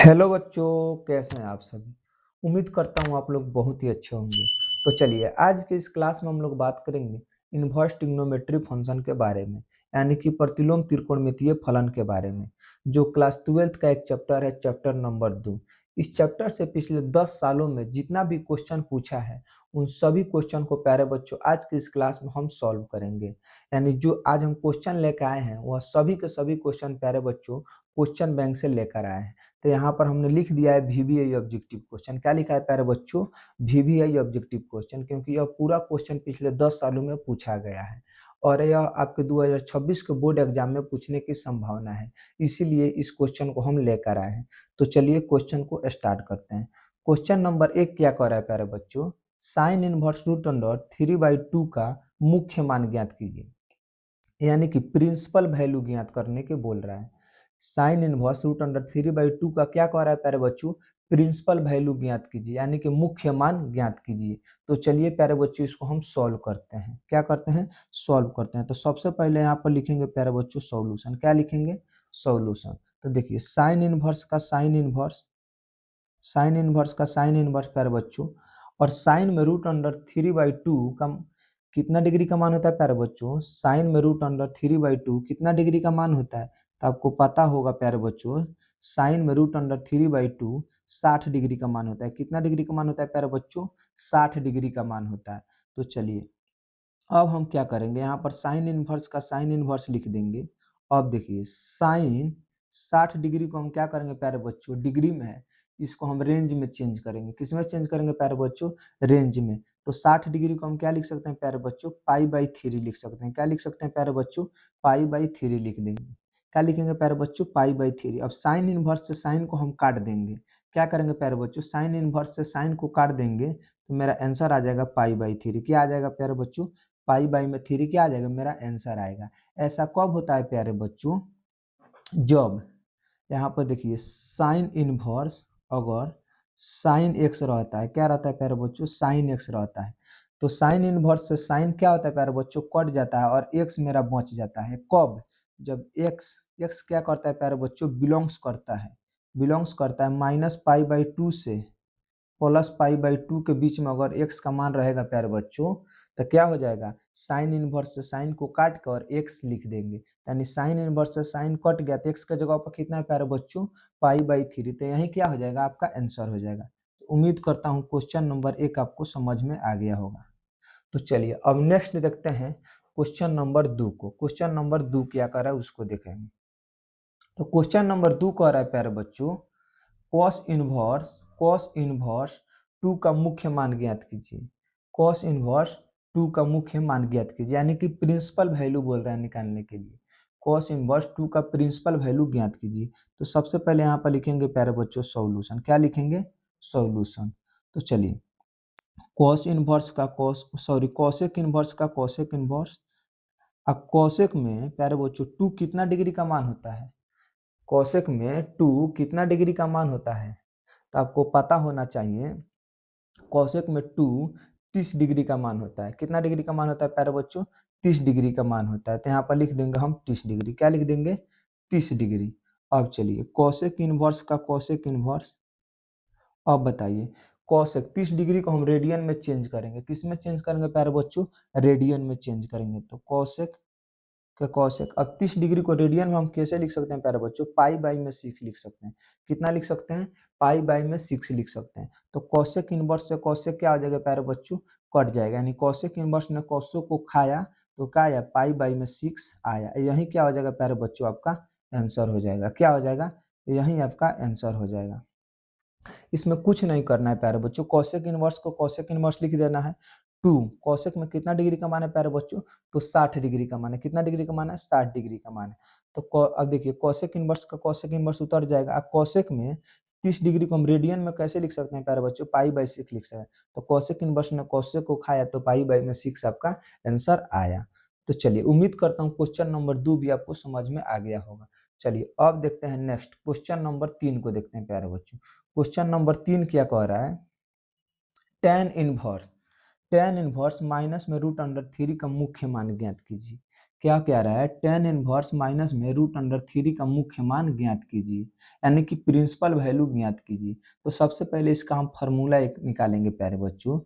Hello बच्चों, कैसे हैं आप सभी। उम्मीद करता हूँ आप लोग बहुत ही अच्छे होंगे। तो चलिए आज के इस क्लास में हम लोग बात करेंगे इनवर्स ट्रिग्नोमेट्री फंक्शन के बारे में, यानी कि प्रतिलोम त्रिकोणमितीय फलन के बारे में, जो क्लास 12th का एक चैप्टर है, चैप्टर नंबर 2। इस चैप्टर से पिछले 10 सालों में जितना भी क्वेश्चन पूछा है उन सभी क्वेश्चन को प्यारे बच्चों आज की इस क्लास में हम सॉल्व करेंगे। यानी जो आज हम क्वेश्चन लेकर आए हैं वह सभी के सभी क्वेश्चन प्यारे बच्चों क्वेश्चन बैंक से लेकर आए हैं। तो यहाँ पर हमने लिख दिया है VBI ऑब्जेक्टिव क्वेश्चन। क्या लिखा है प्यारे बच्चों? VBI ऑब्जेक्टिव क्वेश्चन, क्योंकि यह पूरा क्वेश्चन पिछले 10 सालों में पूछा गया है और यह आपके 2026 के बोर्ड एग्जाम में पूछने की संभावना है, इसीलिए इस क्वेश्चन को हम लेकर आए हैं। तो चलिए क्वेश्चन को स्टार्ट करते हैं। क्वेश्चन नंबर 1 क्या कह रहा है प्यारे बच्चों? साइन इनवर्स रूट अंडर 3/2 का मुख्य मान ज्ञात कीजिए, यानी कि प्रिंसिपल वैल्यू ज्ञात करने के बोल रहा है। साइन इनवर्स रूट अंडर 3/2 का क्या कह रहा है प्यारे बच्चों? प्रिंसिपल वैल्यू ज्ञात कीजिए, यानी कि मुख्य मान ज्ञात कीजिए। तो चलिए प्यारे बच्चों इसको हम सॉल्व करते हैं। क्या करते हैं? सॉल्व करते हैं। तो सबसे पहले यहाँ पर लिखेंगे प्यारे बच्चों सॉल्यूशन। क्या लिखेंगे? सॉल्यूशन। तो देखिए साइन इनवर्स का साइन इनवर्स, साइन इनवर्स का साइन इनवर्स प्यारे बच्चों, और साइन में रूट अंडर 3/2 का कितना डिग्री का मान होता है प्यारे बच्चों? साइन में रूट अंडर 3/2 कितना डिग्री का मान होता है? तो आपको पता होगा प्यारे बच्चों, साइन में रूट अंडर 3/2 60 डिग्री का मान होता है। कितना डिग्री का मान होता है प्यारे बच्चों? 60 डिग्री का मान होता है। तो चलिए अब हम क्या करेंगे, यहाँ पर साइन इनवर्स का साइन इनवर्स लिख देंगे। अब देखिए साइन 60 डिग्री को हम क्या करेंगे प्यारे बच्चों? डिग्री में है, इसको हम रेंज में चेंज करेंगे। किस में चेंज करेंगे प्यारे बच्चों? रेंज में। तो 60 डिग्री को हम क्या लिख सकते हैं प्यारे बच्चों? पाई/3 लिख सकते हैं। क्या लिख सकते हैं प्यारे बच्चों? पाई/3 लिख देंगे। क्या लिखेंगे प्यारे बच्चों? पाई/3। अब साइन इनवर्स से साइन को हम काट देंगे। क्या करेंगे प्यारे बच्चों? साइन इनवर्स से साइन को काट देंगे तो मेरा आंसर आ जाएगा पाई/3। क्या आ जाएगा प्यारे बच्चों? पाई/3 क्या आ जाएगा? मेरा आंसर आएगा। ऐसा कब होता है प्यारे बच्चों? जब यहाँ पर देखिए साइन इनवर्स अगर साइन एक्स रहता है, क्या रहता है प्यारे बच्चों? साइन एक्स रहता है। तो साइन इनवर्स से साइन क्या होता है प्यारे बच्चों? कट जाता है और एक्स मेरा बच जाता है। कब? जब एक्स एक्स क्या करता है प्यारे बच्चों? बिलोंग्स करता है, बिलोंग्स करता है -पाई/2 से +पाई/2 के बीच में अगर एक्स का मान रहेगा प्यारे बच्चों, तो क्या हो जाएगा? साइन इनवर्स से साइन को काट कर एक्स लिख देंगे, यानी साइन इनवर्स से साइन कट गया तो एक्स का जगह पर कितना है प्यारे बच्चों? पाई/3। तो यही क्या हो जाएगा? आपका आंसर हो जाएगा। तो उम्मीद करता हूँ क्वेश्चन नंबर 1 आपको समझ में आ गया होगा। तो चलिए अब नेक्स्ट देखते हैं क्वेश्चन नंबर 2 को। क्वेश्चन नंबर 2 क्या कर रहा है उसको देखेंगे। तो क्वेश्चन नंबर 2 कह रहा है प्यारे बच्चों, कॉस इनवर्स 2 का मुख्य मान ज्ञात कीजिए। कॉस इनवर्स 2 का मुख्य मान ज्ञात कीजिए, यानी कि प्रिंसिपल वैल्यू बोल रहा है निकालने के लिए। कॉस इनवर्स 2 का प्रिंसिपल वैल्यू ज्ञात कीजिए। तो सबसे पहले यहाँ पर लिखेंगे प्यारे बच्चों सॉल्यूशन। क्या लिखेंगे? सॉल्यूशन। तो चलिए कॉस इनवर्स का कॉसेक इनवर्स का कॉसेक इनवर्स। अब कॉसेक में प्यारे बच्चों 2 कितना डिग्री का मान होता है? कॉसेक में 2 कितना डिग्री का मान होता है? तो आपको पता होना चाहिए कॉसेक में 2 30 डिग्री का मान होता है। कितना डिग्री का मान होता है प्यारे बच्चों? 30 डिग्री का मान होता है। तो यहाँ पर लिख देंगे हम 30 डिग्री। क्या लिख देंगे? 30 डिग्री। अब चलिए कॉसेक इनवर्स का कॉसेक इनवर्स। अब बताइए कॉसेक 30 डिग्री को हम रेडियन में चेंज करेंगे। किस में चेंज करेंगे प्यारे बच्चों? रेडियन में चेंज करेंगे। तो कॉसेक का कॉसेक, अब 30 डिग्री को रेडियन में हम कैसे लिख सकते हैं प्यारे बच्चों? पाई/6 लिख सकते हैं। कितना लिख सकते हैं? पाई/6 लिख सकते हैं। तो कॉसेक इनवर्स से कॉसेक क्या हो जाएगा प्यारे बच्चों? कट जाएगा, यानी कॉसेक इनवर्स ने कॉसेक को खाया तो क्या आया? पाई/6 आया। यही क्या हो जाएगा प्यारे बच्चों? आपका आंसर हो जाएगा। क्या हो जाएगा? यही आपका आंसर हो जाएगा। इसमें कुछ नहीं करना है प्यारे बच्चों, कॉसेक इनवर्स को कॉसेक इनवर्स लिख देना है। 2 कॉसेक में कितना डिग्री का मान है प्यारे बच्चों? तो 60 डिग्री का मान है। कितना डिग्री का मान है? 60 डिग्री का मान है। तो अब देखिए कॉसेक इनवर्स का कॉसेक इनवर्स उतर जाएगा। अब कॉसेक में 30 डिग्री को हम रेडियन में कैसे लिख सकते हैं प्यारे बच्चों? पाई/6 लिख सकते हैं। तो कॉसेक इनवर्स ने कॉसेक को खाया तो पाई/6 आपका आंसर आया। तो चलिए उम्मीद करता हूँ क्वेश्चन नंबर 2 भी आपको समझ में आ गया होगा। चलिए अब देखते हैं नेक्स्ट क्वेश्चन नंबर 3 को देखते हैं प्यारे बच्चों। क्वेश्चन नंबर 3 क्या कह रहा है? Tan inverse tan inverse minus में रूट अंडर थ्री का मुख्य मान ज्ञात कीजिए। क्या कह रहा है, टेन इनवर्स माइनस में रूट अंडर थ्री का मुख्य मान ज्ञात कीजिए, यानी कि प्रिंसिपल वैल्यू ज्ञात कीजिए। तो सबसे पहले इसका हम फार्मूला एक निकालेंगे प्यारे बच्चों।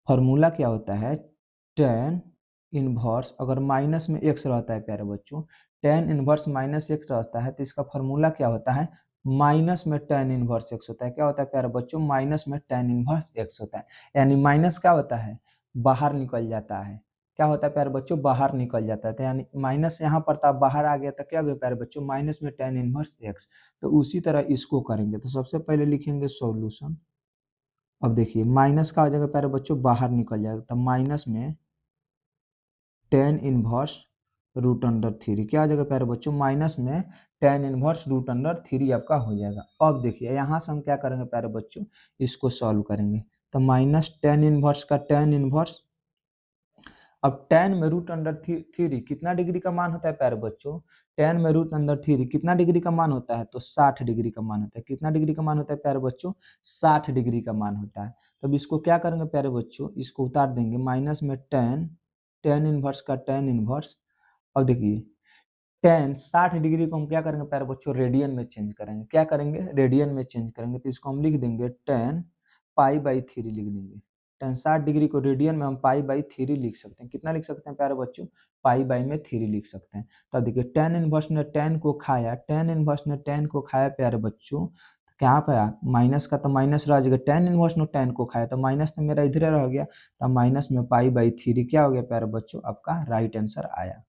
फार्मूला क्या होता है, टेन इनवर्स अगर माइनस में एक्स रहता है प्यारे बच्चों, टेन इनवर्स माइनस एक्स रहता है तो इसका फार्मूला क्या होता है, माइनस में टेन इनवर्स एक्स होता है। क्या होता है प्यारे बच्चों, माइनस में टेन इनवर्स एक्स होता है। यानी माइनस क्या होता है, बाहर निकल जाता है। क्या होता है प्यारे बच्चों, बाहर निकल जाता है। तो यानी माइनस यहाँ पर था, बाहर आ गया था, क्या हो गया प्यारे बच्चों, माइनस में टेन इनवर्स एक्स। तो उसी तरह इसको करेंगे। तो सबसे पहले लिखेंगे सॉल्यूशन। अब देखिए माइनस का हो जाएगा प्यारे बच्चों, बाहर निकल जाएगा, तो माइनस में tan inverse root under three. क्या आ जाएगा प्यारे बच्चों, माइनस में tan inverse root under three आपका हो जाएगा। अब देखिए यहाँ से हम क्या करेंगे प्यारे बच्चों, इसको सॉल्व करेंगे। तो माइनस टेन इनवर्स का टेन इनवर्स, अब टेन में रूट अंडर थ्री कितना डिग्री का मान होता है प्यारे बच्चों, टेन में रूट अंडर थ्री कितना डिग्री का मान होता है, तो 60 डिग्री का मान होता है। कितना डिग्री का मान होता है प्यारे बच्चों, 60 डिग्री का मान होता है। तो अब इसको क्या करेंगे प्यारे बच्चों, इसको उतार देंगे, माइनस में टेन, टेन इनवर्स का टेन इनवर्स। अब देखिए टेन 60 डिग्री को हम क्या करेंगे प्यारे बच्चों, रेडियन में चेंज करेंगे। क्या करेंगे, रेडियन में चेंज करेंगे। तो इसको हम लिख देंगे टेन पाई बाई थ्री लिख देंगे। टेन 60 डिग्री को रेडियन में हम पाई बाई थ्री लिख सकते हैं। कितना लिख सकते हैं प्यारे बच्चों, पाई बाई में थ्री लिख सकते हैं। तो देखिए टेन इनवर्स ने टेन को खाया, टेन इनवर्स ने टेन को खाया प्यारे बच्चों, तो क्या पाया, माइनस का तो माइनस रह जाएगा, टेन इनवर्स ने टेन को खाया तो माइनस तो मेरा इधर रह गया, तो माइनस में पाई बाई थ्री क्या हो गया प्यारे बच्चों, आपका राइट आंसर आया।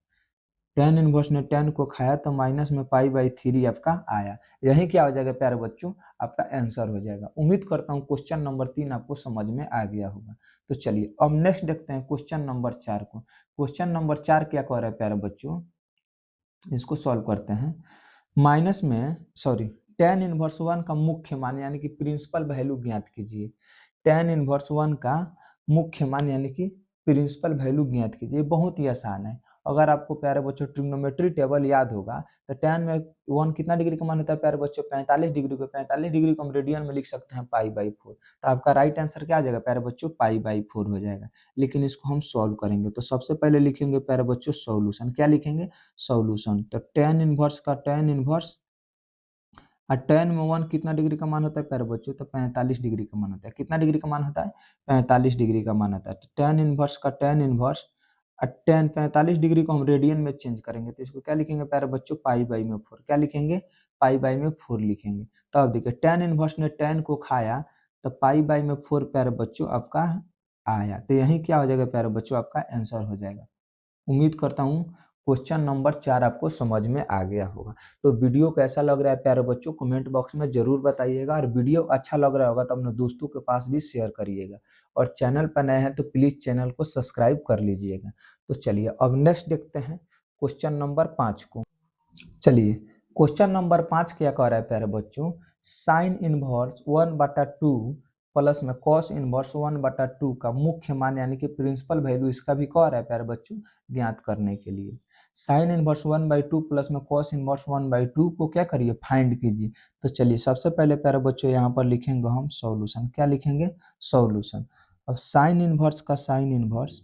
टेन इनवर्स ने टेन को खाया तो माइनस में पाई बाई थ्री आपका आया। यही क्या हो जाएगा प्यारे बच्चों, आपका आंसर हो जाएगा। उम्मीद करता हूँ क्वेश्चन नंबर 3 आपको समझ में आ गया होगा। तो चलिए अब नेक्स्ट देखते हैं क्वेश्चन नंबर 4 को। क्वेश्चन नंबर 4 क्या कह रहा है प्यारे बच्चों, इसको सॉल्व करते हैं। माइनस में सॉरी, टेन इनवर्स वन का मुख्य मान यानी कि प्रिंसिपल वैल्यू ज्ञात कीजिए। टेन इनवर्स वन का मुख्य मान यानी कि प्रिंसिपल वैल्यू ज्ञात कीजिए। बहुत ही आसान है। अगर आपको प्यारे बच्चों ट्रिग्नोमेट्री टेबल याद होगा तो टेन में वन कितना डिग्री का मान होता है प्यारे बच्चों, 45 डिग्री को, 45 डिग्री को हम रेडियन में लिख सकते हैं पाई बाई फोर। तो आपका राइट आंसर क्या आ जाएगा प्यारे बच्चों, पाई बाई फोर हो जाएगा। लेकिन इसको हम सॉल्व करेंगे। तो सबसे पहले लिखेंगे प्यारे बच्चों सॉल्यूशन। क्या लिखेंगे, सॉल्यूशन। तो टेन इनवर्स का टेन इनवर्स, और टेन में वन कितना डिग्री का मान होता है प्यारे बच्चों, तो 45 डिग्री का मान होता है। कितना डिग्री का मान होता है, 45 डिग्री का मान होता है। तो टेन इनवर्स का टेन इनवर्स, और टेन 45 डिग्री को हम रेडियन में चेंज करेंगे तो इसको क्या लिखेंगे प्यारे बच्चों, पाई बाई में फोर। क्या लिखेंगे, पाई बाई में फोर लिखेंगे। तो अब देखिए टेन इनवर्स ने टेन को खाया तो पाई बाई में फोर प्यारे बच्चों आपका आया। तो यही क्या हो जाएगा प्यारे बच्चों, आपका आंसर हो जाएगा। उम्मीद करता हूँ क्वेश्चन नंबर 4 आपको समझ में आ गया होगा। तो वीडियो कैसा लग रहा है प्यारे बच्चों, कमेंट बॉक्स में जरूर बताइएगा। और वीडियो अच्छा लग रहा होगा तो अपने दोस्तों के पास भी शेयर करिएगा। और चैनल पर नए हैं तो प्लीज चैनल को सब्सक्राइब कर लीजिएगा। तो चलिए अब नेक्स्ट देखते हैं क्वेश्चन नंबर 5 को। चलिए क्वेश्चन नंबर 5 क्या कह रहा है प्यारे बच्चों, साइन इनवर्स वन बटा टू प्लस में कॉस इनवर्स वन बटा टू का मुख्य मान यानी कि प्रिंसिपल वैल्यू इसका भी कह रहा है प्यारे बच्चों ज्ञात करने के लिए। Sine inverse one by two plus में cos inverse one by two को क्या करिए, फाइंड कीजिए। तो चलिए सबसे पहले प्यारे बच्चों यहाँ पर लिखेंगे हम सॉल्यूशन। क्या लिखेंगे, सॉल्यूशन। अब साइन इनवर्स का साइन इनवर्स,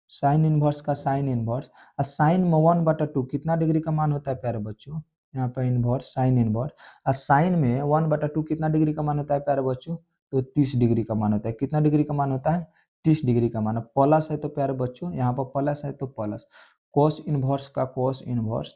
साइन इनवर्स का साइन इनवर्स, और साइन में वन बटा टू कितना डिग्री का मान होता है प्यारे बच्चों, यहाँ पर इनवर्स साइन इनवर्स, और साइन में वन बटा टू कितना डिग्री का मान होता है प्यारे बच्चों, तो 30 डिग्री का मान होता है। कितना डिग्री का मान होता है, 30 डिग्री का मान। प्लस है तो प्यारे बच्चों यहाँ पर प्लस है तो प्लस, कोस इनवर्स का कोस इनवर्स।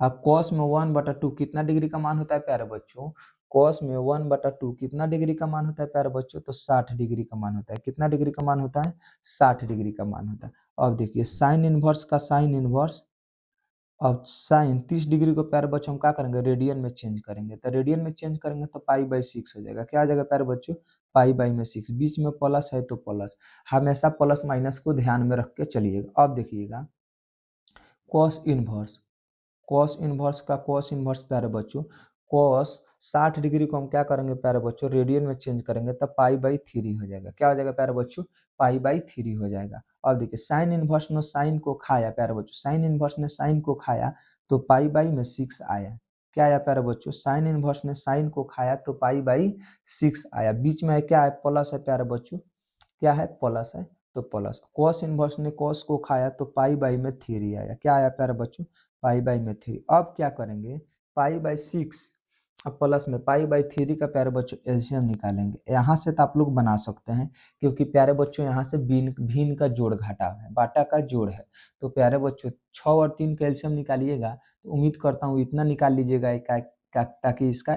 अब कॉस में वन बटा टू कितना डिग्री का मान होता है प्यारे बच्चों, कॉस में वन बटा टू कितना डिग्री का मान होता है प्यारे बच्चों, तो 60 डिग्री का मान होता है। कितना डिग्री का मान होता है, 60 डिग्री का मान होता है। अब देखिए साइन इनवर्स का साइन इनवर्स, अब साइन 30 डिग्री को प्यारे बच्चों हम क्या करेंगे, रेडियन में चेंज करेंगे। तो रेडियन में चेंज करेंगे तो पाई बाई सिक्स हो जाएगा। क्या आ जाएगा प्यारे बच्चों, पाई बाई में सिक्स। बीच में प्लस है तो प्लस, हमेशा प्लस माइनस को ध्यान में रख के चलिएगा। अब देखिएगा कॉस इनवर्स, कॉस इनवर्स का कॉस इनवर्स प्यारे बच्चों, कॉस 60 डिग्री को हम क्या करेंगे प्यारे बच्चों, रेडियन में चेंज करेंगे तब पाई बाई थ्री हो जाएगा। क्या हो जाएगा प्यारे बच्चों, पाई बाई थ्री हो जाएगा। अब देखिए साइन इनवर्स ने साइन को खाया प्यारे बच्चों, साइन इनवर्स ने साइन को खाया तो पाई बाई में सिक्स आया। क्या आया प्यारे बच्चों, साइन इनवर्स ने साइन को खाया तो पाई बाई सिक्स आया। बीच में क्या है, प्लस है प्यारे बच्चों। क्या है, प्लस है तो प्लस। कॉस इनवर्स ने कॉस को खाया तो पाई बाई में थ्री आया, क्या आया प्यारे बच्चों, पाई बाई में थ्री। अब क्या करेंगे, पाई बाई सिक्स अब प्लस में पाई बाई थ्री का प्यारे बच्चों एलसीएम निकालेंगे। यहाँ से तो आप लोग बना सकते हैं, क्योंकि प्यारे बच्चों यहाँ से बीन भीन का जोड़ घटा है, बाटा का जोड़ है। तो प्यारे बच्चों 6 और 3 का एलसीएम निकालिएगा, तो उम्मीद करता हूँ इतना निकाल लीजिएगा ताकि इसका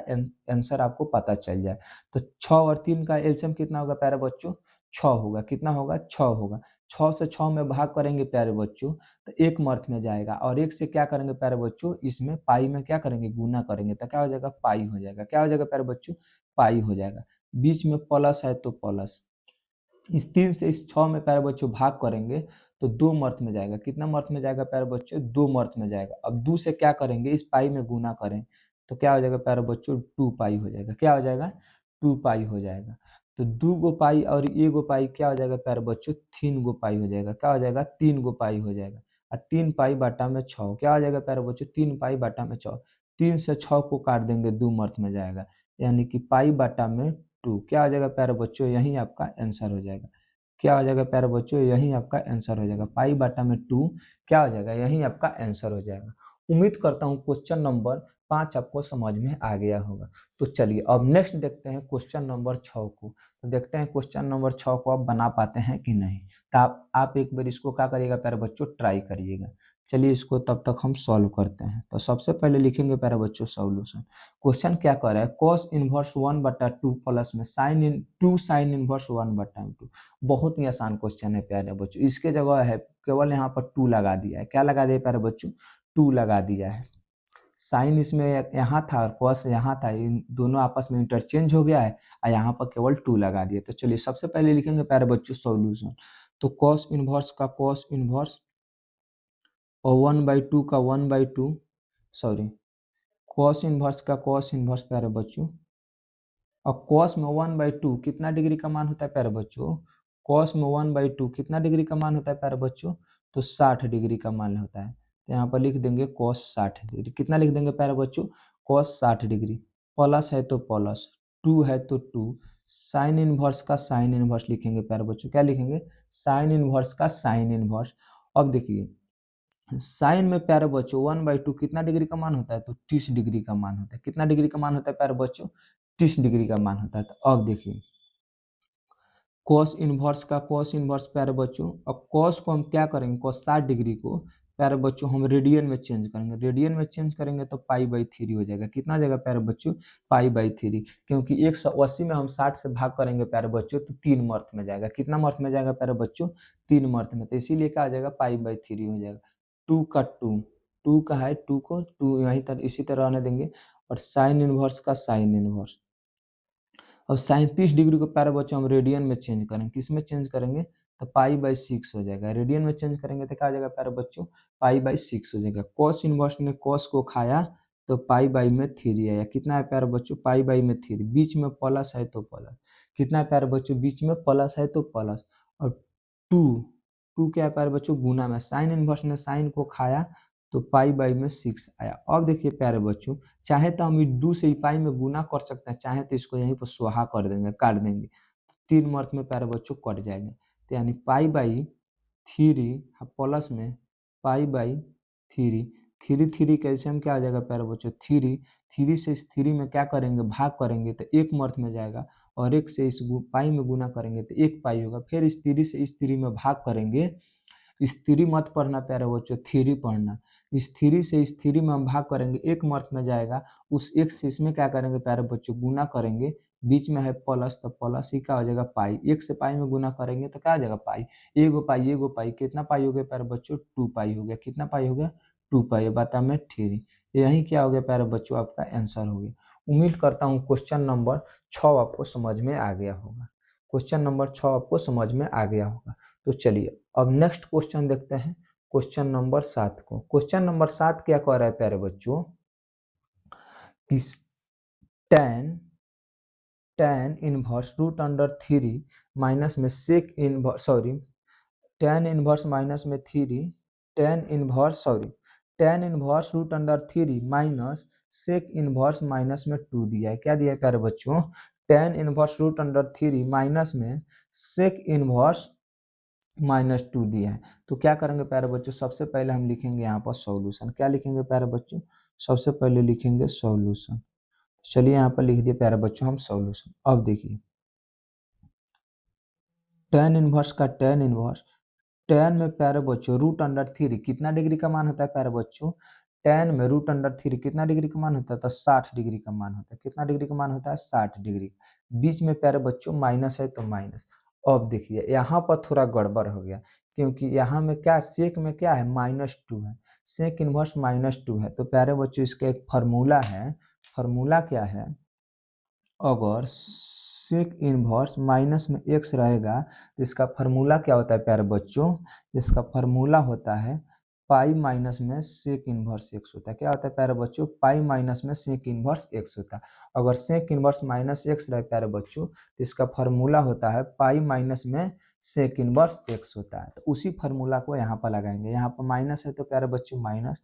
आंसर आपको पता चल जाए। तो 6 और 3 का एलसीएम कितना होगा प्यारे बच्चों, 6 होगा। कितना होगा, 6 होगा। 6 से 6 में भाग करेंगे प्यारे बच्चों, तो एक मर्थ में जाएगा, और एक से क्या करेंगे प्यारे बच्चों, इसमें पाई में क्या करेंगे, गुना करेंगे, तो क्या हो जाएगा, पाई हो जाएगा। क्या हो जाएगा प्यारे बच्चों, पाई हो जाएगा। बीच में प्लस है तो प्लस। इस 3 से इस 6 में प्यारे बच्चों भाग करेंगे तो 2 मर्थ में जाएगा। कितना मर्थ में जाएगा प्यारे बच्चों, 2 मर्थ में जाएगा। अब 2 से क्या करेंगे, इस पाई में गुना करें तो क्या हो जाएगा प्यारे बच्चों, 2 पाई हो जाएगा। क्या हो जाएगा, 2 पाई हो जाएगा। तो 2 गो पाई और 1 गो पाई क्या हो जाएगा प्यारे बच्चों, 3 गो पाई हो जाएगा। क्या हो जाएगा, 3 गो पाई हो जाएगा। और 3 पाई बटा में 6 क्या हो जाएगा प्यारे बच्चों, 3 पाई बटा में 6। 3 से 6 को काट देंगे, 2 मर्थ में जाएगा, यानी कि पाई बटा में 2। क्या हो जाएगा प्यारे बच्चों, यही आपका आंसर हो जाएगा। क्या हो जाएगा प्यारे बच्चों, यही आपका आंसर हो जाएगा। पाई बटा में 2 क्या हो जाएगा, यही आपका आंसर हो जाएगा। उम्मीद करता हूँ क्वेश्चन नंबर 5 आपको समझ में आ गया होगा। तो चलिए अब नेक्स्ट देखते हैं क्वेश्चन नंबर 6 को। तो देखते हैं क्वेश्चन नंबर 6 को आप बना पाते हैं कि नहीं। तो आप एक बार इसको क्या करिएगा प्यारे बच्चों, ट्राई करिएगा। चलिए इसको तब तक हम सॉल्व करते हैं। तो सबसे पहले लिखेंगे प्यारे बच्चों सॉल्यूशन। क्वेश्चन क्या कर रहा है, कॉस इनवर्स 1/2 प्लस में साइन इनवर्स 1/2। बहुत ही आसान क्वेश्चन है प्यारे बच्चों। इसके जगह है केवल यहाँ पर 2 लगा दिया है। क्या लगा दिया प्यारे बच्चों, 2 लगा दिया है। साइन इसमें यहाँ था और कॉस यहाँ था, इन दोनों आपस में इंटरचेंज हो गया है, और यहाँ पर केवल 2 लगा दिया। तो चलिए सबसे पहले लिखेंगे प्यारे बच्चों सॉल्यूशन। तो कॉस इनवर्स का कॉस इनवर्स और 1/2 का 1/2, सॉरी, कॉस इनवर्स का कॉस इनवर्स प्यारे बच्चों। और कॉस में 1/2 कितना डिग्री का मान होता है प्यारे बच्चों, कॉस में 1/2 कितना डिग्री का मान होता है प्यारे बच्चों, तो 60 डिग्री का मान होता है। तो यहाँ पर लिख देंगे कॉस 60 डिग्री। कितना लिख देंगे प्यारे बच्चों, कॉस 60 डिग्री। प्लस है तो प्लस, 2 है तो 2। साइन इनवर्स का साइन इनवर्स लिखेंगे प्यारे बच्चों। क्या लिखेंगे, साइन इनवर्स का साइन इनवर्स। अब देखिए साइन में प्यारे बच्चों 1/2 कितना डिग्री का मान होता है, तो 30 डिग्री का मान होता है। कितना डिग्री का मान होता है प्यारे बच्चों, 30 डिग्री का मान होता है। तो अब देखिए कॉस इनवर्स का कॉस इनवर्स प्यारे बच्चों, अब कॉस को हम क्या करेंगे, कॉस 60 डिग्री को प्यारे बच्चों हम रेडियन में चेंज करेंगे। रेडियन में चेंज करेंगे तो पाई/3 हो जाएगा। कितना हो जाएगा प्यारे बच्चों, पाई/3। क्योंकि 180 में हम 60 से भाग करेंगे प्यारे बच्चों, तो 3 मर्थ में जाएगा। कितना मर्थ में जाएगा प्यारे बच्चों, 3 मर्थ में। तो इसीलिए क्या आ जाएगा, पाई/3 हो जाएगा। 2 का 2, 2 का है 2 को 2 यही तरह इसी तरह रहने देंगे। और साइन इनवर्स का साइन इनवर्स, अब 37 डिग्री को प्यारे बच्चों हम रेडियन में चेंज करेंगे। किस में चेंज करेंगे, तो पाई/6 हो जाएगा। रेडियन में चेंज करेंगे तो क्या हो जाएगा प्यारे बच्चों, पाई/6 हो जाएगा। कॉस इनवर्स ने कॉस को खाया तो पाई/3 आया। कितना है प्यारे बच्चों, पाई/3। बीच में प्लस है तो प्लस। कितना है प्यारे बच्चों, बीच में प्लस है तो प्लस। और 2, 2 क्या है प्यारे बच्चों, गुना में। साइन इनवर्स ने साइन को खाया तो पाई/6 आया। अब देखिए प्यारे बच्चों, चाहे तो हम 2 से पाई में गुना कर सकते हैं, चाहे तो इसको यहीं पर सुहा कर देंगे, काट देंगे। 3 मर्थ में प्यारे बच्चों कट जाएंगे। तो यानी पाई/3 प्लस में पाई/3। 3 कैल्शियम क्या आ जाएगा प्यारे बच्चों, 3 से इस 3 में क्या करेंगे, भाग करेंगे तो एक मर्थ में जाएगा। और एक से इस पाई में गुना करेंगे तो एक पाई होगा। फिर इस 3 से इस 3 में भाग करेंगे, इस 3 मत पढ़ना प्यारे बच्चों, 3 पढ़ना। इस 3 से इस 3 में हम भाग करेंगे, एक मर्थ में जाएगा। उस एक से इसमें क्या करेंगे प्यारे बच्चों, गुना करेंगे। बीच में है प्लस, तो प्लस ही क्या हो जाएगा, पाई। एक से पाई में गुना करेंगे तो क्या हो जाएगा, पाई। एगो पाई एगो पाई, कितना पाई हो गया प्यारे बच्चों, 2 पाई हो गया। कितना पाई हो गया, 2 पाई। बता में 3। यही क्या हो गया प्यारे बच्चों, आपका आंसर हो गया। उम्मीद करता हूँ क्वेश्चन नंबर 6 आपको समझ में आ गया होगा। क्वेश्चन नंबर 6 आपको समझ में आ गया होगा। तो चलिए अब नेक्स्ट क्वेश्चन देखते हैं, क्वेश्चन नंबर 7 को। क्वेश्चन नंबर 7 क्या कह रहा है प्यारे बच्चों, कि tan tan inverse root under 3 minus में sec inverse, sorry, tan inverse minus में 3, tan inverse root under 3 minus sec inverse minus में 2 दिया है। क्या दिया है प्यारे बच्चों, tan inverse root under three minus में सेक इनवर्स -2 दिया है। तो क्या करेंगे प्यारे बच्चों, सबसे पहले हम लिखेंगे यहाँ पर सॉल्यूशन। क्या लिखेंगे प्यारे बच्चों, सबसे पहले लिखेंगे सॉल्यूशन। चलिए यहाँ पर लिख दिए प्यारे बच्चों हम सॉल्यूशन। अब देखिए टेन इनवर्स का टेन इनवर्स, टेन में प्यारे बच्चों रूट अंडर थ्री कितना डिग्री का मान होता है प्यारे बच्चों, टेन में रूट अंडर थ्री कितना डिग्री का मान होता है, तो 60 डिग्री का मान होता है। कितना डिग्री का मान होता है, 60 डिग्री। बीच में प्यारे बच्चों माइनस है तो माइनस। अब देखिए यहाँ पर थोड़ा गड़बड़ हो गया, क्योंकि यहाँ में क्या सेक में क्या है, -2 है, सेक इनवर्स -2 है। तो प्यारे बच्चों इसका एक फार्मूला है, फार्मूला क्या है, अगर सेक इनवर्स माइनस में एक्स रहेगा तो इसका फार्मूला क्या होता है प्यारे बच्चों, इसका फार्मूला होता है पाई माइनस में सेक इनवर्स एक्स होता है। क्या होता है प्यारे बच्चों, पाई माइनस में सेक इनवर्स एक्स होता है। अगर सेक इनवर्स माइनस एक्स रहे प्यारे बच्चों तो इसका फार्मूला होता है पाई माइनस में सेक इनवर्स एक्स होता है। तो उसी फार्मूला को यहाँ पर लगाएंगे। यहाँ पर माइनस है तो प्यारे बच्चों माइनस,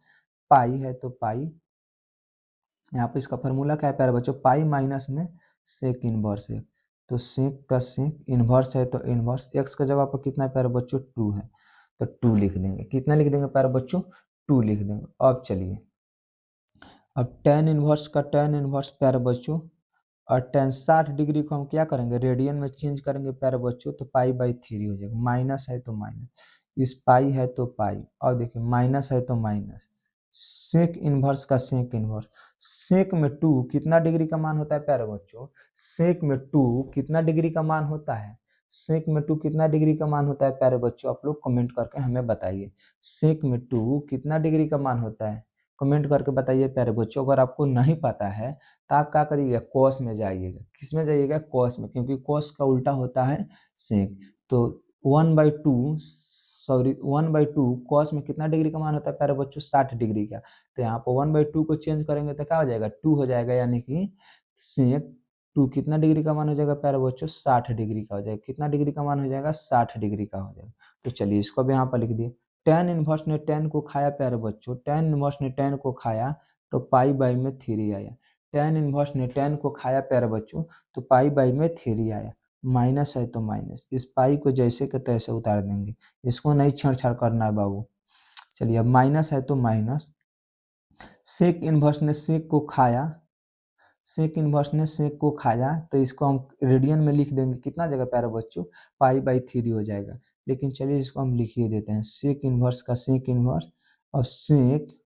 पाई है तो पाई, यहाँ पे इसका फार्मूला क्या है प्यारे बच्चों, पाई माइनस में सेक इनवर्स है। तो सेक का सेक इनवर्स है तो इनवर्स, एक्स का जगह पर कितना है प्यारे बच्चों, 2 है, तो 2 लिख देंगे। कितना लिख देंगे प्यारे बच्चों, 2 लिख देंगे। अब चलिए, अब टेन इनवर्स का टेन इनवर्स प्यारे बच्चों, और टेन 60 डिग्री को हम क्या करेंगे, रेडियन में चेंज करेंगे प्यारे बच्चों, तो पाई बाई थ्री हो जाएगा। माइनस है तो माइनस, इस पाई है तो पाई, और देखिए माइनस है तो माइनस, सेक इनवर्स का सेक इनवर्स, सेक में 2 कितना डिग्री का मान होता है प्यारे बच्चों, सेक में 2 कितना डिग्री का मान होता है, सेक में 2 कितना डिग्री का मान होता है प्यारे बच्चों, आप लोग कमेंट करके हमें बताइए। सेक में 2 कितना डिग्री का मान होता है, कमेंट करके बताइए प्यारे बच्चों। अगर आपको नहीं पता है तो आप क्या करिएगा, कॉस में जाइएगा। किस में जाइएगा, कॉस में, क्योंकि कॉस का उल्टा होता है सेक। तो 1/2, सॉरी 1/2 कॉस में कितना डिग्री का मान होता है प्यारे बच्चों, 60 डिग्री का। तो यहाँ पर 1/2 को चेंज करेंगे तो क्या हो जाएगा, 2 हो जाएगा, यानी कि सेक 2 कितना डिग्री का मान हो जाएगा प्यारे बच्चों, 60 डिग्री का हो जाएगा। कितना डिग्री का मान हो जाएगा, 60 डिग्री का हो जाएगा। तो चलिए इसको भी यहाँ पर लिख दिए। टेन इनवर्स ने टेन को खाया प्यारे बच्चों, टेन इनवर्स ने टेन को खाया तो पाई बाई में 3 आया। टेन इनवर्स ने टेन को खाया प्यारे बच्चों तो पाई बाई में 3 आया। माइनस है तो माइनस, इस पाई को जैसे के तैसे उतार देंगे, इसको नहीं छेड़छाड़ करना है बाबू। चलिए अब माइनस है तो माइनस, सेक इनवर्स ने सेक को खाया, सेक इनवर्स ने सेक को खाया, तो इसको हम रेडियन में लिख देंगे। कितना जगह प्यारे बच्चों, पाई बाई थ्री हो जाएगा। लेकिन चलिए इसको हम लिख ही देते हैं, सेक इनवर्स का सेक इनवर्स। अब सेक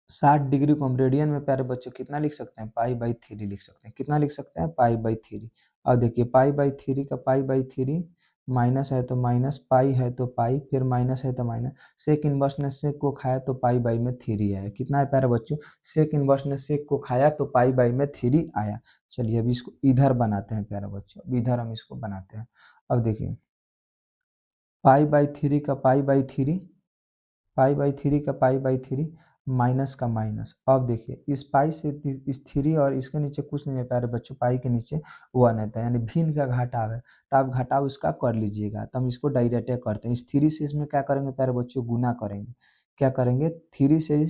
60 डिग्री को हम रेडियन में प्यारे बच्चों कितना लिख सकते हैं, पाई बाई थ्री लिख सकते हैं। कितना लिख सकते हैं, पाई बाई थ्री। अब देखिए पाई बाई थ्री का पाई बाई थ्री, माइनस है तो माइनस, पाई है तो पाई, फिर माइनस है तो माइनस। सेक इनवर्स ने सेक को खाया तो पाई बाई में थ्री आया। कितना है प्यारे बच्चों, सेक इनवर्स ने सेक को खाया तो पाई बाई में थ्री आया। चलिए अब इसको इधर बनाते हैं प्यारे बच्चों, अब इधर हम इसको बनाते हैं। अब देखिए पाई बाई थ्री का पाई by three, pi by three का पाई बाई थ्री, माइनस का माइनस। अब देखिए इस पाई से इस थ्री और इसके नीचे कुछ नहीं है प्यारे बच्चों, पाई के नीचे 1 है, यानी भिन्न का घटाव है, तो आप घटाव उसका कर लीजिएगा। तो हम इसको डायरेक्ट करते हैं, इस थ्री से इसमें क्या करेंगे प्यारे बच्चों, गुना करेंगे। क्या करेंगे, थ्री से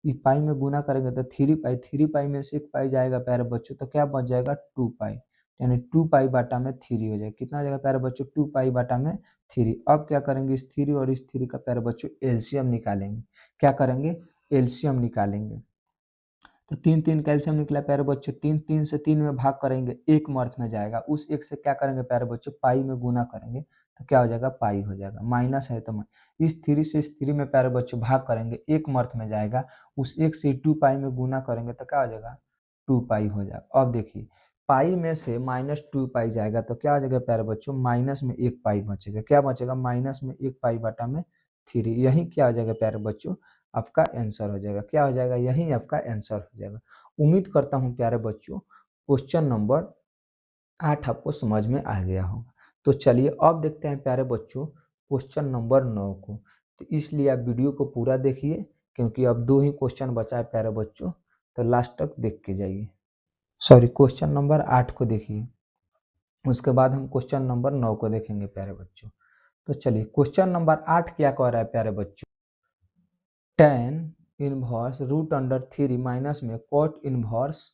पाई में गुना करेंगे तो थ्री पाई में से एक पाई जाएगा प्यारे बच्चों, तो क्या बच जाएगा, 2 पाई, यानी 2 पाई बाटा में थ्री हो जाएगा। कितना हो जाएगा प्यारे बच्चों, 2 पाई बाटा में थ्री। अब क्या करेंगे, इस थ्री और इस थ्री का प्यारे बच्चों एलसीएम निकालेंगे। क्या करेंगे, एलसीएम निकालेंगे। तो 3 3 कैल्शियम निकला प्यारे बच्चों, 3 3 से 3 में भाग करेंगे, एक मर्थ में जाएगा। उस एक से क्या करेंगे प्यारे बच्चों, पाई में गुना करेंगे, तो क्या हो जाएगा, पाई हो जाएगा। माइनस है तो इस थ्री से इस थ्री में प्यारे बच्चों भाग करेंगे, एक मर्थ में जाएगा। उस एक से 2 पाई में गुना करेंगे तो क्या हो जाएगा, 2 पाई हो जाएगा। अब देखिए पाई में से -2 पाई जाएगा तो क्या हो जाएगा प्यारे बच्चों, माइनस में 1 पाई बचेगा। क्या बचेगा, माइनस में 1 पाई बटा में थ्री। यही क्या हो जाएगा प्यारे बच्चों, आपका आंसर हो जाएगा। क्या हो जाएगा, यही आपका आंसर हो जाएगा। उम्मीद करता हूँ प्यारे बच्चों क्वेश्चन नंबर 8 आपको समझ में आ गया होगा। तो चलिए अब देखते हैं प्यारे बच्चों क्वेश्चन नंबर 9 को। तो इसलिए आप वीडियो को पूरा देखिए, क्योंकि अब 2 ही क्वेश्चन बचा है प्यारे बच्चों, तो लास्ट तक देख के जाइए। सॉरी क्वेश्चन नंबर 8 को देखिए, उसके बाद हम क्वेश्चन नंबर 9 को देखेंगे प्यारे बच्चों। तो चलिए क्वेश्चन नंबर 8 क्या कह रहा है प्यारे बच्चों, tan inverse root under three minus में कॉट इनवर्स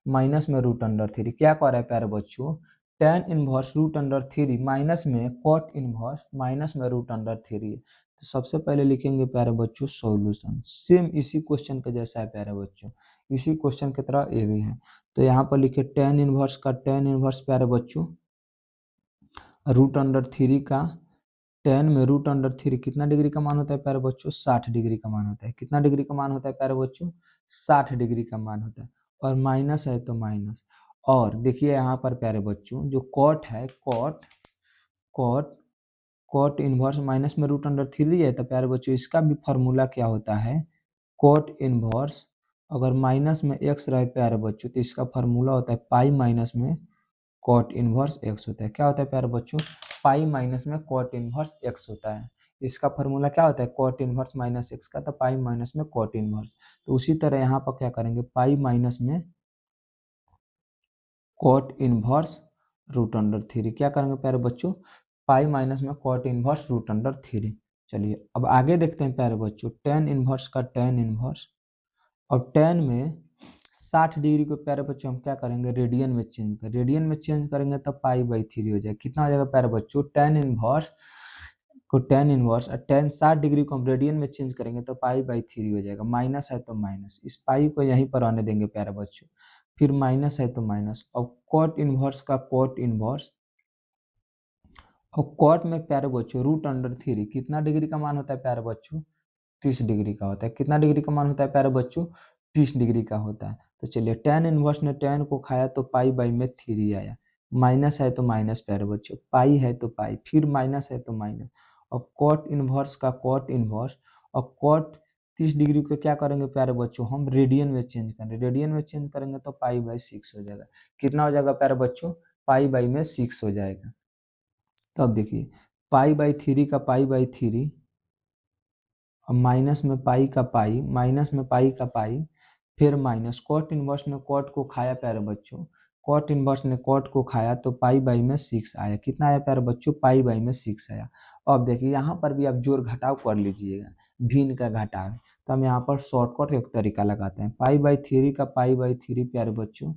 माइनस में रूट अंडर थ्री। क्या कर रहा है प्यारे बच्चों, tan inverse root under three minus में कॉट इनवर्स माइनस में रूट अंडर थ्री। तो सबसे पहले लिखेंगे प्यारे बच्चों सॉल्यूशन, सेम इसी क्वेश्चन के जैसा है प्यारे बच्चों, इसी क्वेश्चन की तरह ये भी है। तो यहाँ पर लिखे टेन इनवर्स का टेन इनवर्स प्यारे बच्चों रूट अंडर थ्री का, टेन में रूट अंडर थ्री कितना डिग्री का मान होता है प्यारे बच्चों, 60 डिग्री का मान होता है। कितना डिग्री का मान होता है प्यारे बच्चों, 60 डिग्री का मान होता है। और माइनस है तो माइनस। और देखिए यहाँ पर प्यारे बच्चों जो कॉट है, cot cot cot inverse minus में रूट अंडर थ्री है, तो प्यारे बच्चों इसका भी फॉर्मूला क्या होता है, कॉट इनवर्स अगर माइनस में एक्स रहे प्यारे बच्चों तो इसका फॉर्मूला होता है पाई माइनस में कॉट इनवर्स एक्स होता है। क्या होता है प्यारे बच्चों, पाई माइनस में कॉट इनवर्स एक्स होता है। इसका फॉर्मूला क्या होता है, कॉट इनवर्स माइनस एक्स का, तो पाई माइनस में कॉट इनवर्स। तो उसी तरह यहाँ पर क्या करेंगे, पाई माइनस में cot inverse root under three. क्या करेंगे प्यारे बच्चों, पाई माइनस में cot inverse root under three. चलिए अब आगे देखते हैं प्यारे बच्चों, टेन इनवर्स का टेन इनवर्स। और टेन में 60 डिग्री को प्यारे बच्चों हम क्या करेंगे, रेडियन में चेंज कर, रेडियन में चेंज करेंगे तो पाई बाई थ्री हो जाएगा। कितना हो जाएगा प्यारे बच्चों, टेन इनवर्स को टेन इनवर्स और टेन 60 डिग्री को हम रेडियन में चेंज करेंगे तो पाई बाई थ्री हो जाएगा। माइनस है तो माइनस, इस पाई को यहीं पर आने देंगे प्यारे बच्चों, फिर माइनस है तो माइनस। और कॉट इनवर्स का कॉट इनवर्स, और कॉट में प्यारे बच्चों रूट अंडर थ्री कितना डिग्री का मान होता है प्यारे बच्चों, 30 डिग्री का होता है। कितना डिग्री का मान होता है प्यारे बच्चों, 30 डिग्री का होता है। तो चलिए टेन इनवर्स ने टेन को खाया तो पाई बाई में थ्री आया। माइनस है तो माइनस प्यारे बच्चों, पाई है तो पाई, फिर माइनस है तो माइनस। और कॉट इनवर्स का कॉट इनवर्स, और कॉट 30 डिग्री को क्या करेंगे प्यारे बच्चों, हम रेडियन में चेंज करेंगे, रेडियन में चेंज करेंगे तो पाई बाई सिक्स हो जाएगा। कितना हो जाएगा प्यारे बच्चों, पाई बाई में सिक्स हो जाएगा। तो अब देखिए पाई बाई थ्री का पाई बाई थ्री, और माइनस में पाई का पाई, माइनस में पाई का पाई, फिर माइनस कॉट इनवर्स ने कॉट को खाया प्यारे बच्चों, कॉट इनवर्स ने कॉट को खाया तो पाई बाई में सिक्स आया। कितना आया प्यारे बच्चों, पाई बाई में सिक्स आया। अब देखिए यहाँ पर भी आप जोड़ घटाव कर लीजिएगा, भिन्न का घटाव है। तो हम यहाँ पर शॉर्टकट एक तरीका लगाते हैं, पाई बाई थ्री का पाई बाई थ्री प्यारे बच्चों,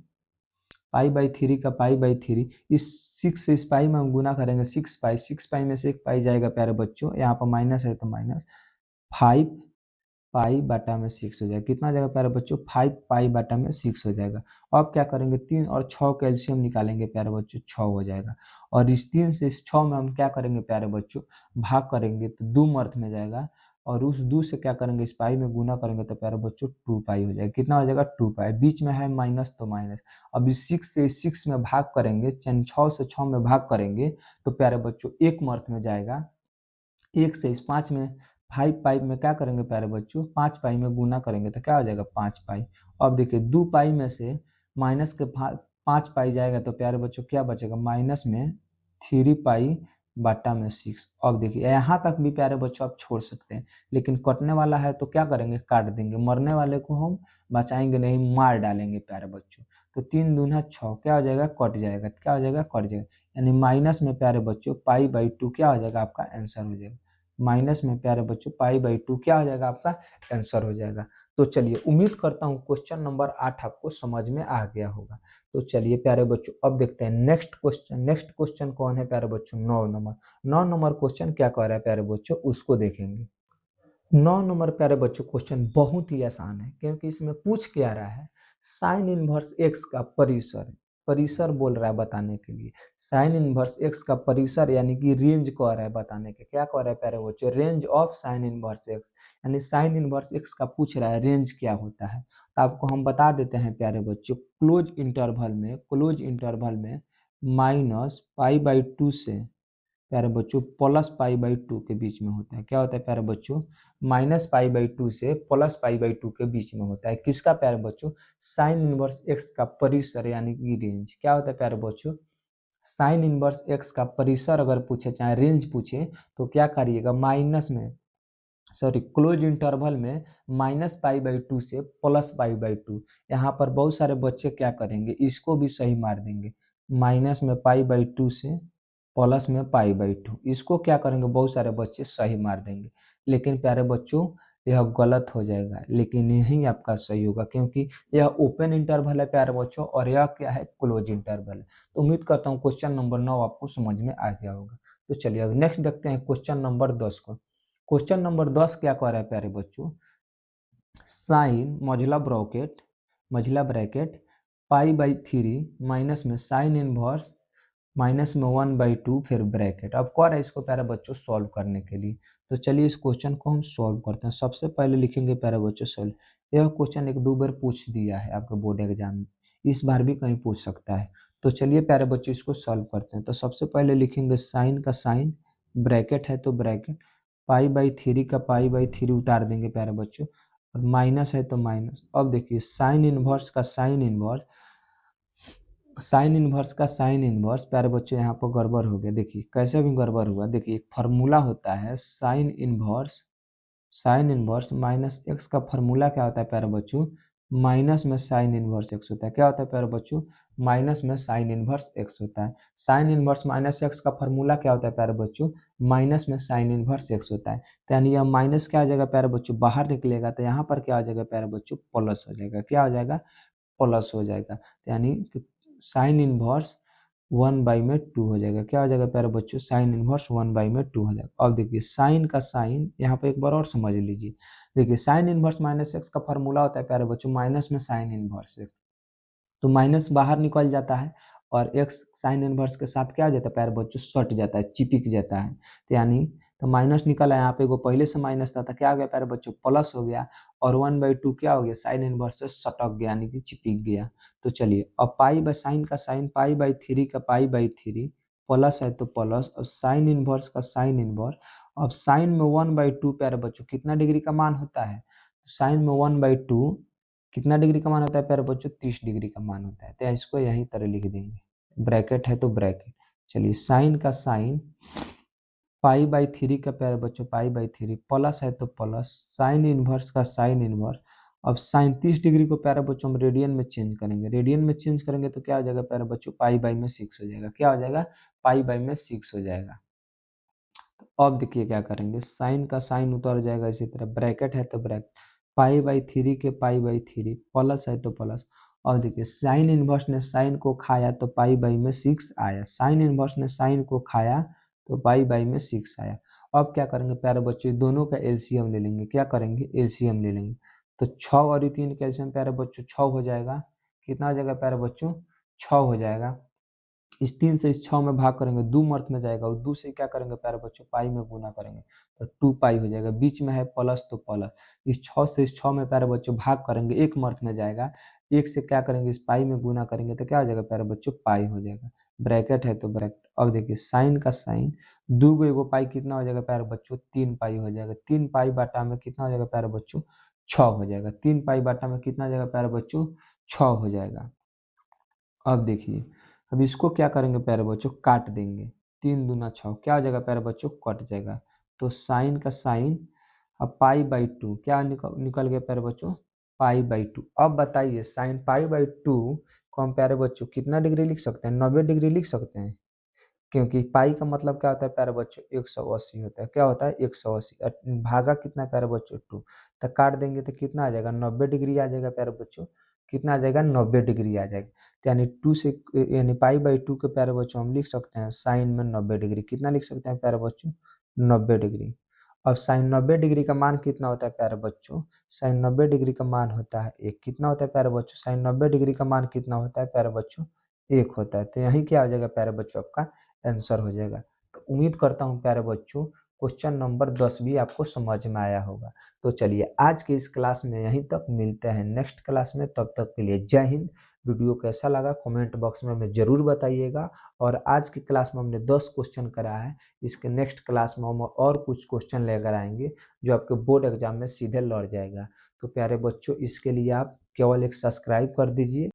पाई बाई थ्री का पाई बाई थ्री, इस सिक्स से इस पाई में हम गुना करेंगे, सिक्स पाई, सिक्स पाई में से एक पाई जाएगा प्यारे बच्चों, यहाँ पर माइनस है तो माइनस, फाइव पाई बाटा में सिक्स हो जाएगा। कितना हो जाएगा प्यारे बच्चों, फाइव पाई बाटा में सिक्स हो जाएगा। अब क्या करेंगे, तीन और छः कैल्शियम निकालेंगे प्यारे बच्चों, छः हो जाएगा। और इस तीन से इस छः में हम क्या करेंगे प्यारे बच्चों, भाग करेंगे तो दो अर्थ में जाएगा। और उस दो से क्या करेंगे, इस पाई में गुना करेंगे तो प्यारे बच्चों टू पाई हो जाएगा। कितना हो जाएगा, टू पाई, बीच में है माइनस तो माइनस। अब इस सिक्स से इस सिक्स में भाग करेंगे, यानी छः से छः में भाग करेंगे तो प्यारे बच्चों एक अर्थ में जाएगा। एक से इस पाँच में, फाइव पाई में क्या करेंगे प्यारे बच्चों, पाँच पाई में गुना करेंगे तो क्या हो जाएगा, पाँच पाई। अब देखिए दो पाई में से माइनस के पाँच पाई जाएगा तो प्यारे बच्चों क्या बचेगा, माइनस में थ्री पाई बाटा में सिक्स। अब देखिए यहाँ तक भी प्यारे बच्चों आप छोड़ सकते हैं, लेकिन कटने वाला है तो क्या करेंगे, काट देंगे। मरने वाले को हम बचाएंगे नहीं, मार डालेंगे प्यारे बच्चों। तो तीन दूना छः, क्या हो जाएगा, कट जाएगा, क्या हो जाएगा, कट जाएगा। यानी माइनस में प्यारे बच्चों पाई बाई टू क्या हो जाएगा, आपका आंसर हो जाएगा। माइनस में प्यारे बच्चों पाई बाई टू क्या हो जाएगा, आपका आंसर हो जाएगा। तो चलिए उम्मीद करता हूँ क्वेश्चन नंबर 8 आपको समझ में आ गया होगा। तो चलिए प्यारे बच्चों अब देखते हैं नेक्स्ट क्वेश्चन। नेक्स्ट क्वेश्चन कौन है प्यारे बच्चों, 9 नंबर। 9 नंबर क्वेश्चन क्या कह रहा है प्यारे बच्चों, उसको देखेंगे। 9 नंबर प्यारे बच्चों क्वेश्चन बहुत ही आसान है, क्योंकि इसमें पूछ क्या रहा है, साइन इनवर्स एक्स का परिसर, परिसर बोल रहा है बताने के लिए। साइन इनवर्स एक्स का परिसर यानी कि रेंज कह रहा है बताने के, क्या कह रहा है प्यारे बच्चों, range of sine inverse x. यानी साइन इनवर्स एक्स का पूछ रहा है रेंज क्या होता है। तो आपको हम बता देते हैं प्यारे बच्चों, क्लोज इंटरवल में, क्लोज इंटरवल में माइनस पाई बाई टू से प्यारे बच्चों प्लस पाई बाई टू के बीच में होता है। क्या होता है प्यारे बच्चों, माइनस पाई बाई टू से प्लस पाई बाई टू के बीच में होता है। किसका प्यारे बच्चों, साइन इनवर्स एक्स का परिसर यानी कि रेंज। क्या होता है प्यारे बच्चों, साइन इनवर्स एक्स का परिसर अगर पूछे चाहे रेंज पूछे तो क्या करिएगा, माइनस में, सॉरी क्लोज इंटरवल में माइनस पाई बाई टू से प्लस पाई बाई टू। यहाँ पर बहुत सारे बच्चे क्या करेंगे, इसको भी सही मार देंगे, माइनस में पाई बाई टू से प्लस में पाई बाई टू, इसको क्या करेंगे बहुत सारे बच्चे सही मार देंगे। लेकिन प्यारे बच्चों यह गलत हो जाएगा, लेकिन यही आपका सही होगा क्योंकि यह ओपन इंटरवल है प्यारे बच्चों और यह क्या है, क्लोज इंटरवल है। तो उम्मीद करता हूँ क्वेश्चन नंबर 9 आपको समझ में आ गया होगा। तो चलिए अब नेक्स्ट देखते हैं क्वेश्चन नंबर 10 को। क्वेश्चन नंबर 10 क्या कह रहा है प्यारे बच्चों, साइन मझला bracket pi by three minus में साइन इनवर्स माइनस में 1/2 फिर ब्रैकेट। अब कह रहा है इसको प्यारे बच्चों सॉल्व करने के लिए। तो चलिए इस क्वेश्चन को हम सॉल्व करते हैं। सबसे पहले लिखेंगे प्यारे बच्चों सॉल्व। यह क्वेश्चन एक दो बार पूछ दिया है आपके बोर्ड एग्जाम में, इस बार भी कहीं पूछ सकता है। तो चलिए प्यारे बच्चों इसको सॉल्व करते हैं। तो सबसे पहले लिखेंगे साइन का साइन, ब्रैकेट है तो ब्रैकेट, पाई बाई थ्री का पाई बाई थ्री उतार देंगे प्यारे बच्चों, और माइनस है तो माइनस। अब देखिए साइन इनवर्स का साइन इनवर्स, साइन इनवर्स का साइन इनवर्स प्यारे बच्चों यहाँ पर गड़बड़ हो गया। देखिए कैसे भी गड़बड़ हुआ, देखिए एक फार्मूला होता है साइन इनवर्स माइनस एक्स का फार्मूला क्या होता है प्यारे बच्चों, माइनस में साइन इनवर्स एक्स होता है। क्या होता है प्यारे बच्चों, माइनस में साइन इनवर्स एक्स होता है। साइन इनवर्स माइनस एक्स का फार्मूला क्या होता है प्यारे बच्चों, माइनस में साइन इनवर्स एक्स होता है। तो यानी यह माइनस क्या हो जाएगा प्यारे बच्चों, बाहर निकलेगा तो यहाँ पर क्या हो जाएगा प्यारे बच्चों, प्लस हो जाएगा। क्या हो जाएगा, प्लस हो जाएगा। तो यानी कि साइन इनवर्स 1/2 हो जाएगा। क्या हो जाएगा प्यारे बच्चों, साइन इनवर्स 1/2 हो जाएगा। अब देखिए साइन का साइन, यहाँ पे एक बार और समझ लीजिए। देखिए साइन इनवर्स माइनस एक्स का फॉर्मूला होता है प्यारे बच्चों, माइनस में साइन इनवर्स एक्स। तो माइनस बाहर निकल जाता है और एक्स साइन इनवर्स के साथ क्या हो जाता है प्यारे बच्चों, सट जाता है, चिपक जाता है। तो यानी तो माइनस निकला, यहाँ पे वो पहले से माइनस था तो क्या हो गया प्यारे बच्चों, प्लस हो गया। और 1/2 क्या हो गया, साइन इनवर्स से सटक गया यानी कि चिपक गया। तो चलिए अब पाई बाई साइन का साइन, पाई बाई थ्री का पाई बाई थ्री, प्लस है तो प्लस। अब साइन इनवर्स का साइन इनवर्स, अब साइन में 1/2 प्यारे बच्चों कितना डिग्री का मान होता है, साइन में 1/2 कितना डिग्री का मान होता है प्यारे बच्चों, 30 डिग्री का मान होता है। तो इसको यही तरह लिख देंगे, ब्रैकेट है तो ब्रैकेट। चलिए साइन का साइन, पाई बाई थ्री का प्यारे बच्चों पाई बाई थ्री, प्लस है तो प्लस, साइन इनवर्स का साइन इनवर्स। अब साइन 30 डिग्री को प्यारे बच्चों हम रेडियन में चेंज करेंगे, रेडियन में चेंज करेंगे तो क्या हो जाएगा प्यारे बच्चों, पाई बाई में 6 हो जाएगा। क्या हो जाएगा, पाई बाई में 6 हो जाएगा। अब देखिए क्या करेंगे, साइन का साइन उतर जाएगा, इसी तरह ब्रैकेट है तो ब्रैकेट, पाई बाई थ्री के पाई बाई थ्री, प्लस है तो प्लस। और देखिए साइन इनवर्स ने साइन को खाया तो पाई बाई में 6 आया, साइन इनवर्स ने साइन को खाया तो पाई बाई में 6 आया। अब क्या करेंगे प्यारे बच्चों, दोनों का एलसीएम ले लेंगे। क्या करेंगे, एलसीएम ले लेंगे। तो 6 और 3 का एलसीएम प्यारे बच्चों 6 हो जाएगा। कितना हो जाएगा प्यारे बच्चों, 6 हो जाएगा। इस 3 से इस 6 में भाग करेंगे, 2 मर्थ में जाएगा, और 2 से क्या करेंगे प्यारे बच्चों, पाई में गुना करेंगे तो 2 पाई हो जाएगा। बीच में है प्लस तो प्लस, इस 6 से इस 6 में प्यारे बच्चों भाग करेंगे, 1 मर्थ में जाएगा, 1 से क्या करेंगे इस पाई में गुना करेंगे तो क्या हो जाएगा प्यारे बच्चों, पाई हो जाएगा। ब्रैकेट है तो ब्रैकेट। अब देखिए साइन का साइन, 2 को एगो पाई कितना हो जाएगा प्यारे बच्चों, 3 पाई हो जाएगा। 3 पाई बाटा में कितना हो जाएगा प्यारे बच्चों, 6 हो जाएगा। 3 पाई बाटा में कितना हो जाएगा प्यारे बच्चों, 6 हो जाएगा। अब देखिए अब इसको क्या करेंगे प्यारे बच्चों, काट देंगे। 3 दूना 6, क्या हो जाएगा प्यारे बच्चों, कट जाएगा। तो साइन का साइन, अब पाई बाई 2 क्या निकल गया प्यारे बच्चों, पाई बाई 2। अब बताइए साइन पाई बाई 2 को हम प्यारे बच्चों कितना डिग्री लिख सकते हैं, 90 डिग्री लिख सकते हैं। क्योंकि पाई का मतलब क्या होता है प्यारे बच्चों, 180 होता है। क्या होता है, 180। भागा कितना है प्यारे बच्चों, 2। तो काट देंगे तो कितना आ जाएगा, 90 डिग्री आ जाएगा प्यारे बच्चों। कितना आ जाएगा, 90 डिग्री आ जाएगा। तो यानी 2 से यानी पाई बाई 2 के प्यारे बच्चों हम लिख सकते हैं साइन में 90 डिग्री। कितना लिख सकते हैं प्यारे बच्चों, 90 डिग्री। अब साइन 90 डिग्री का मान कितना होता है प्यारे बच्चों, साइन 90 डिग्री का मान होता है 1। कितना होता है प्यारे बच्चों, साइन 90 डिग्री का मान कितना होता है प्यारे बच्चों, 1 होता है। तो यही क्या हो जाएगा प्यारे बच्चों, आपका आंसर हो जाएगा। तो उम्मीद करता हूँ प्यारे बच्चों क्वेश्चन नंबर 10 भी आपको समझ में आया होगा। तो चलिए आज के इस क्लास में यहीं तक, मिलते हैं नेक्स्ट क्लास में। तब तक के लिए जय हिंद। वीडियो कैसा लगा कमेंट बॉक्स में हमें ज़रूर बताइएगा। और आज की क्लास में हमने 10 क्वेश्चन करा है, इसके नेक्स्ट क्लास में हम और कुछ क्वेश्चन लेकर आएंगे जो आपके बोर्ड एग्जाम में सीधे लड़ जाएगा। तो प्यारे बच्चों इसके लिए आप केवल एक सब्सक्राइब कर दीजिए।